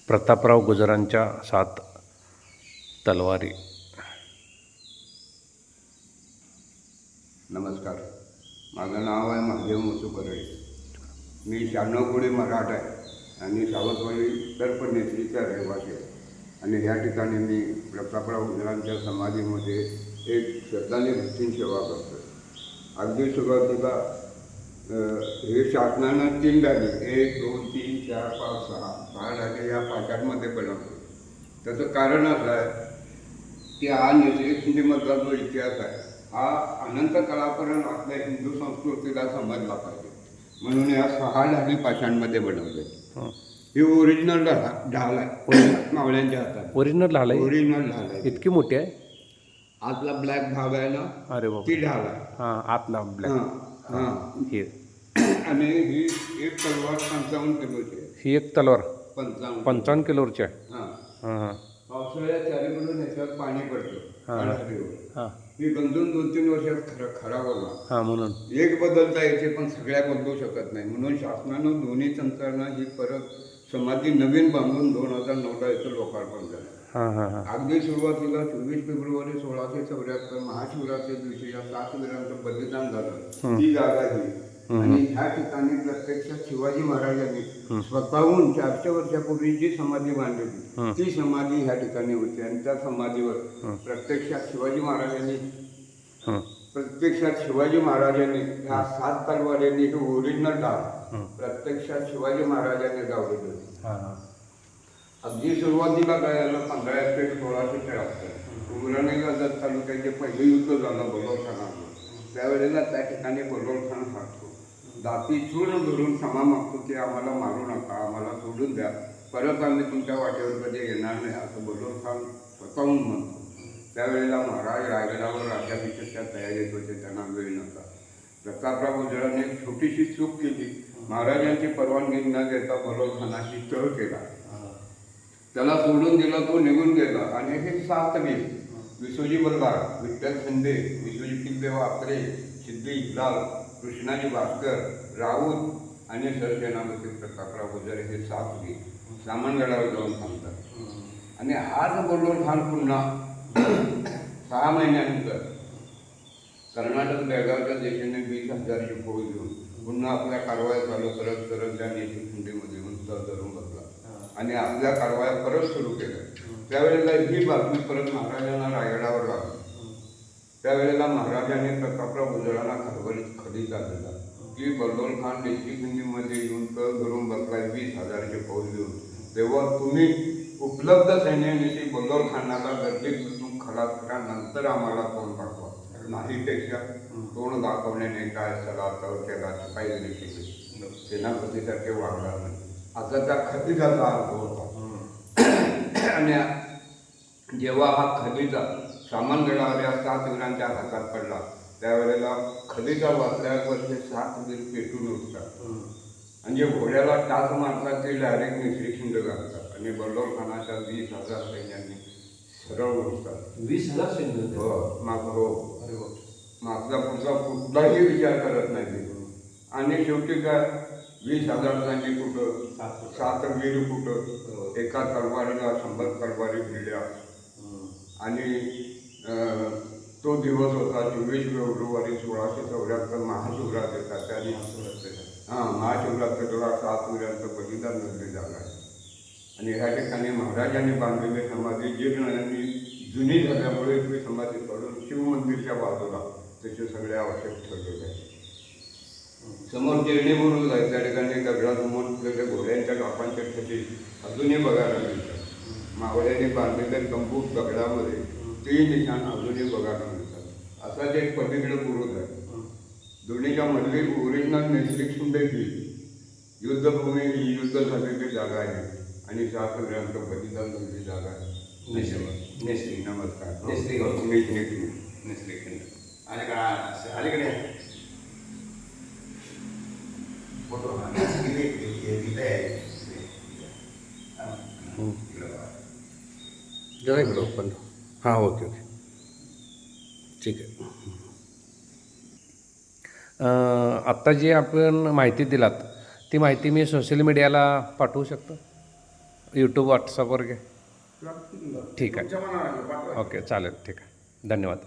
प्रतापराव गुजरांच्या 7 तलवारी. नमस्कार, माझं नाव आहे महादेव मुसू करळे. मी 96 कोळी मराठा आहे आणि सावंतवाडी तरपनेत्रीचा रहिवासी आहे. आणि ह्या ठिकाणी मी प्रतापराव गुजरांच्या समाधीमध्ये एक श्रद्धाने भक्ती सेवा करतो. अगदी सुरुवातीला हे शासनानं 3 डागे 1, 2, 3, 4, 5, 6 डागे या पाचाटमध्ये बनवतो. त्याचं कारण असं आहे की हा नैसर्गिकमधला जो इतिहास आहे हा अनंत काळापर्यंत आपल्या हिंदू संस्कृतीला समजला पाहिजे म्हणून या 6 ढाली पाषाणमध्ये बनवले. ही ओरिजिनल ढाल आहे मावळ्यांच्या हातात. ओरिजिनल ढाल आहे. ओरिजिनल ढाल आहे. इतकी मोठी आहे. आतला ब्लॅक भाग आहे ना. अरे बाबा, ती ढाल आहे. हां, आतला ब्लॅक. हां ही आणि ही एक तलवार 55 किलोची आहे. ही एक तलवार 55 किलोची आहे. हां हां हां पावसाळ्यात चारीकडून ह्याच्यात पाणी पडतं. हां ही गंजून 2-3 वर्षात खराब होणार. हां म्हणून एक बदलता येते पण सगळ्या बदलू शकत नाही. म्हणून शासनानं दोन्ही तंत्रांना ही परत समाधी नवीन बांधून 2009ला इथं लोकार्पण झालं. हां हां हां अगदी सुरुवातीला 24 फेब्रुवारी 1674 महाशिवरात्री दिवशी या 7 वीरांचं बलिदान झालं. ती जागा ही आणि ह्या ठिकाणी प्रत्यक्षात शिवाजी महाराजांनी स्वतःहून 400 वर्षापूर्वी जी समाधी बांधली ती समाधी ह्या ठिकाणी होती. आणि त्या समाधीवर प्रत्यक्षात शिवाजी महाराजांनी ह्या 7 तलवारींनी ही ओरिजिनल ढाल प्रत्यक्षात शिवाजी महाराजांनी गावलेली होती. अगदी सुरुवातीला काय झालं 15 एप्रिल 1673 उमराणेगड तालुक्याचे पहिले युद्ध झालं बलोरखानाचं. त्यावेळेला त्या ठिकाणी बलोरखान हाकतो दाती चूर्ण धरून क्षमा मागतो की आम्हाला मारू नका, आम्हाला सोडून द्या, परत आम्ही तुमच्या वाटेवर कधी येणार नाही असं बलोरखान स्वतःहून म्हणतो. त्यावेळेला महाराज रायगडावर राज्याभिषेकच्या तयारीत होते, त्यांना वेळ नव्हता. प्रतापराव गुजरांनी एक छोटीशी चूक केली. महाराजांची परवानगी न घेता बलोरखानाशी छळ केला. त्याला सोडून दिला, तो निघून गेला. आणि हे 7 वीर विसोजी बलबार, विठ्ठल शिंदे, विसोजी पिलदेव आत्रे, सिद्धी इक्बाल, कृष्णाजी भास्कर, राऊत आणि सरसेनापती प्रतापराव गुजर हे 7 वीर सामनगडावर जाऊन थांबतात. आणि आज बलोरखान पुन्हा 6 महिन्यानंतर कर्नाटक बेळगावच्या दिशेने 20,000ची फौज घेऊन पुन्हा आपल्या कारवाया चालू करत करत त्या नेतृत्वमध्ये उंच धरून बसला आणि आपल्या कारवाया परत सुरू केल्या. त्यावेळेला ही बातमी परत महाराजांना रायगडावर लागली. त्यावेळेला महाराजांनी प्रतापराव गुजरांना खलीचा दिला की बल्लोरखान नेतृत्वमध्ये येऊन तर धरून बसलाय 20,000ची फौज घेऊन. तेव्हा तुम्ही उपलब्ध सैन्यानिशी बल्लोरखानाला गर्दीत बसून खलास करा, नंतर आम्हाला तोंड दाखवा. नाहीपेक्षा तोंड दाखवण्याने काय सला तर केला काही केली सेनापतीसारखे वागणार नाही असा त्या खलीचा अर्थ होता. आणि जेव्हा हा खलीचा सामनगडावर या 7 वीरांच्या हातात पडला त्यावेळेला खलीचा वाचल्यावर ते 7 वीर पेटून उठतात आणि जे घोड्याला टाच मारतात ते डायरेक्ट निश्चिखिंड घालतात आणि बल्लोरखानाच्या 20,000 सैन्यांनी सरळ उठतात. 20,000 सैन्य? मागचा पुढचा कुठलाही विचार करत नाही. आणि शेवटी काय 20,000 सैनिक कुठं, 7 वीर कुठं, एका तलवारीला 100 तलवारी भिडल्या. आणि तो दिवस होता 24 फेब्रुवारी 1674 महाशिवरात्रीचा. त्याने महाशिवरात्रीला 7 वीरांचं बलिदान झाले जागा आहे. आणि ह्या ठिकाणी महाराजांनी बांधलेली समाधी जीर्ण आणि जुनी झाल्यामुळे ती समाधी पडून शिवमंदिरच्या बाजूला त्याचे सगळे आवश्यक ठरलेले आहे. समोर जेरणी बुरुज आहे, त्या ठिकाणी दगडासमोर असलेल्या घोड्यांच्या कापांच्या ठसे अजूनही बघायला मिळतात. मावळ्यांनी बांधलेल्या तंबू दगडामध्ये ते निशाण अजूनही बघायला मिळतात. असाच एक पलीकडे बुरुज आहे. दोन्हीच्या मधली ओरिजिनल नैसर्गिक सुंदर युद्धभूमी ही युद्ध झालेली जागा आहे आणि 7 वीरांचं बलिदान झालेली जागा आहे. नमस्कार. अलीकडे जरा इकडं ओपन. हां, ओके ओके, ठीक आहे. आत्ता जी आपण माहिती दिलात ती माहिती मी सोशल मीडियाला पाठवू शकतो. यूट्यूब व्हॉट्सअपवर घे ठीक आहे तुमच्या मनावर आहे, पाठवा. ओके चालेल ठीक आहे धन्यवाद